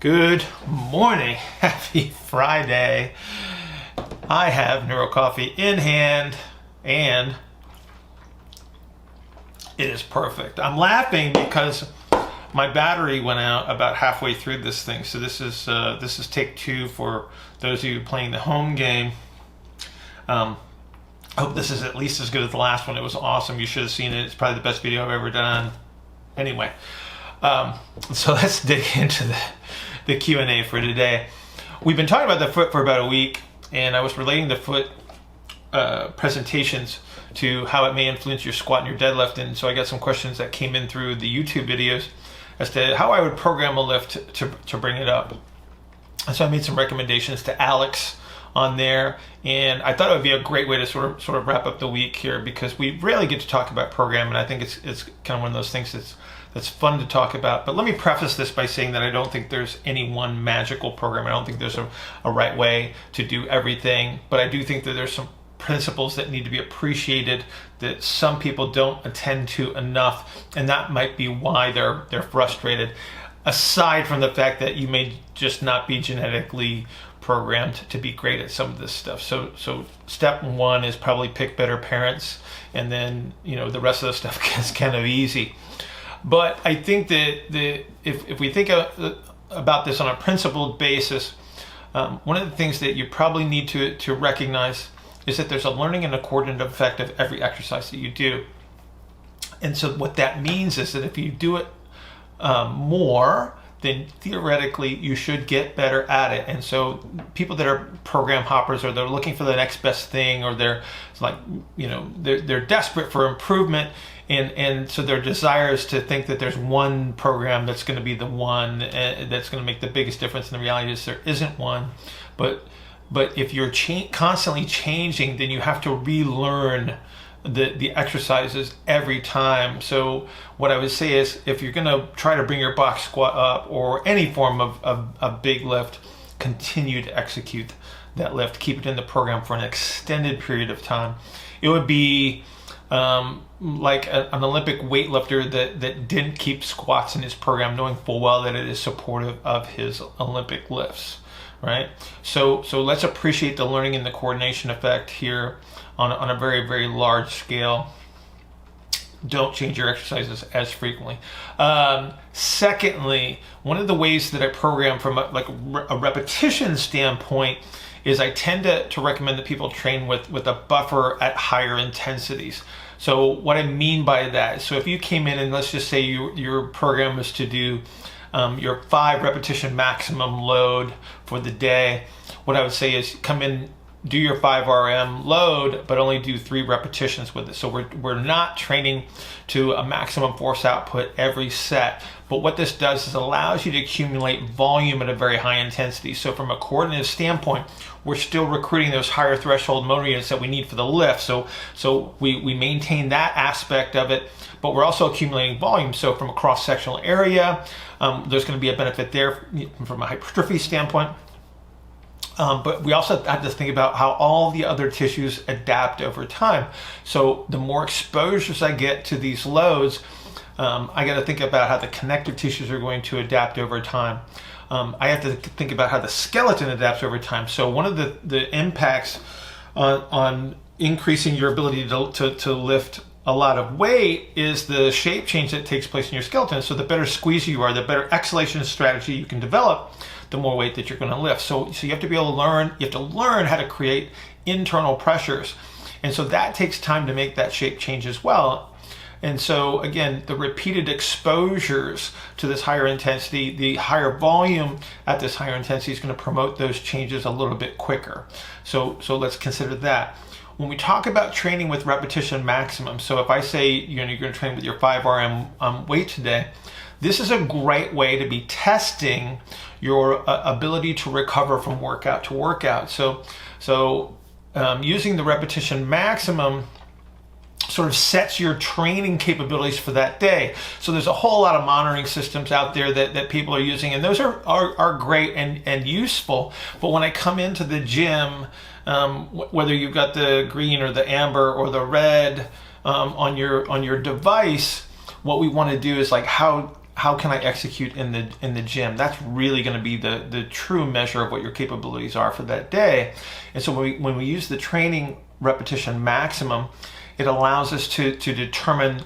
Good morning. Happy Friday. I have Neuro Coffee in hand and it is perfect. I'm laughing because my battery went out about halfway through this thing. So this is take two for those of you playing the home game. I hope this is at least as good as the last one. It was awesome. You should have seen it. It's probably the best video I've ever done. Anyway, so let's dig into the Q&A for today. We've been talking about the foot for about a week, and I was relating the foot presentations to how it may influence your squat and your deadlift. And so I got some questions that came in through the YouTube videos as to how I would program a lift to bring it up. And so I made some recommendations to Alex on there, and I thought it would be a great way to sort of wrap up the week here, because we rarely get to talk about programming. I think it's kind of one of those things that's fun to talk about. But let me preface this by saying that I don't think there's any one magical program. I don't think there's a right way to do everything, but I do think that there's some principles that need to be appreciated that some people don't attend to enough, and that might be why they're frustrated, aside from the fact that you may just not be genetically programmed to be great at some of this stuff. So step one is probably pick better parents, and then the rest of the stuff gets kind of easy. But I think that if we think about this on a principled basis, one of the things that you probably need to recognize is that there's a learning and a coordinative effect of every exercise that you do. And so what that means is that if you do it more, then theoretically you should get better at it. And so people that are program hoppers, or they're looking for the next best thing, or they're desperate for improvement, and so their desire is to think that there's one program that's going to be the one that's going to make the biggest difference. And the reality is there isn't one. But if you're constantly changing, then you have to relearn the exercises every time. So what I would say is, if you're going to try to bring your box squat up, or any form of big lift, continue to execute that lift. Keep it in the program for an extended period of time. It would be like an Olympic weightlifter that didn't keep squats in his program, knowing full well that it is supportive of his Olympic lifts, right? So let's appreciate the learning and the coordination effect here on a very, very large scale. Don't change your exercises as frequently. Secondly, one of the ways that I program from a repetition standpoint is I tend to recommend that people train with a buffer at higher intensities. So what I mean by that, so if you came in and let's just say your program is to do your 5 repetition maximum load for the day, what I would say is come in, do your 5 RM load, but only do 3 repetitions with it. So we're not training to a maximum force output every set. But what this does is allows you to accumulate volume at a very high intensity. So from a coordinative standpoint, we're still recruiting those higher threshold motor units that we need for the lift. So we maintain that aspect of it, but we're also accumulating volume. So from a cross-sectional area, there's going to be a benefit there from a hypertrophy standpoint. But we also have to think about how all the other tissues adapt over time. So the more exposures I get to these loads, I got to think about how the connective tissues are going to adapt over time. I have to think about how the skeleton adapts over time. So one of the impacts on increasing your ability to lift a lot of weight is the shape change that takes place in your skeleton. So the better squeeze you are, the better exhalation strategy you can develop, the more weight that you're going to lift. So you have to be able to learn how to create internal pressures. And so that takes time to make that shape change as well. And so again, the repeated exposures to this higher intensity, the higher volume at this higher intensity is going to promote those changes a little bit quicker. So let's consider that. When we talk about training with repetition maximum, so if I say you're going to train with your 5 RM weight today, this is a great way to be testing your ability to recover from workout to workout. So using the repetition maximum sort of sets your training capabilities for that day. So there's a whole lot of monitoring systems out there that people are using, and those are great and useful. But when I come into the gym, whether you've got the green or the amber or the red on your device, what we want to do is like how how can I execute in the gym? That's really going to be the true measure of what your capabilities are for that day. And so when we use the training repetition maximum, it allows us to determine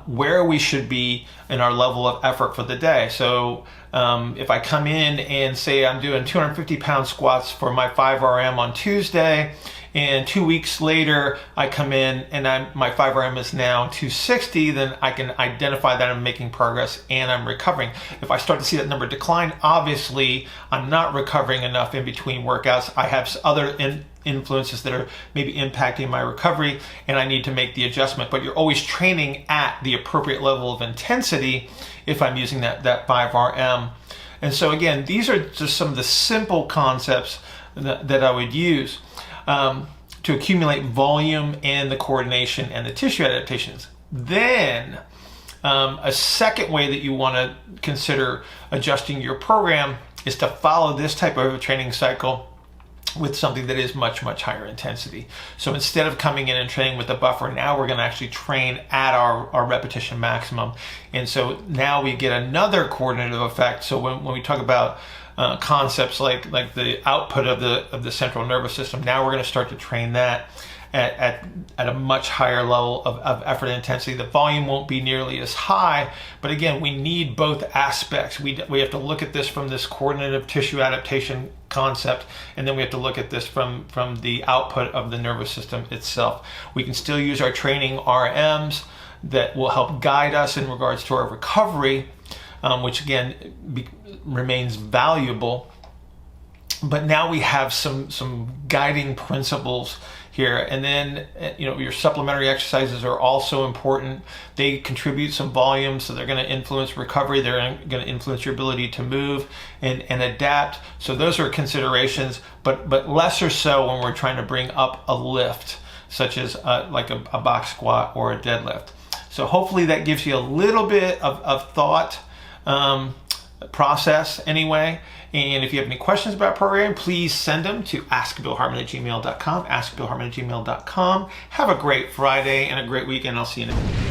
where we should be in our level of effort for the day. So if I come in and say I'm doing 250-pound squats for my 5RM on Tuesday, and 2 weeks later I come in and my 5RM is now 260, then I can identify that I'm making progress and I'm recovering. If I start to see that number decline, obviously I'm not recovering enough in between workouts. I have other influences that are maybe impacting my recovery, and I need to make the adjustment. But you're always training at the appropriate level of intensity if I'm using that 5RM. And so again, these are just some of the simple concepts that I would use to accumulate volume and the coordination and the tissue adaptations. Then a second way that you want to consider adjusting your program is to follow this type of a training cycle with something that is much, much higher intensity. So instead of coming in and training with a buffer, now we're going to actually train at our repetition maximum. And so now we get another coordinative effect. So when we talk about concepts like the output of the central nervous system, now we're going to start to train that at a much higher level of effort intensity. The volume won't be nearly as high, but again, we need both aspects. We have to look at this from this coordinative tissue adaptation concept, and then we have to look at this from the output of the nervous system itself. We can still use our training RMs that will help guide us in regards to our recovery, which again remains valuable. But now we have some guiding principles here. And then, your supplementary exercises are also important. They contribute some volume, so they're going to influence recovery. They're going to influence your ability to move and adapt. So those are considerations, but lesser so when we're trying to bring up a lift, such as like a box squat or a deadlift. So hopefully that gives you a little bit of thought process anyway. And if you have any questions about programming, please send them to askbillhartman@gmail.com, askbillhartman@gmail.com. Have a great Friday and a great weekend. I'll see you next week.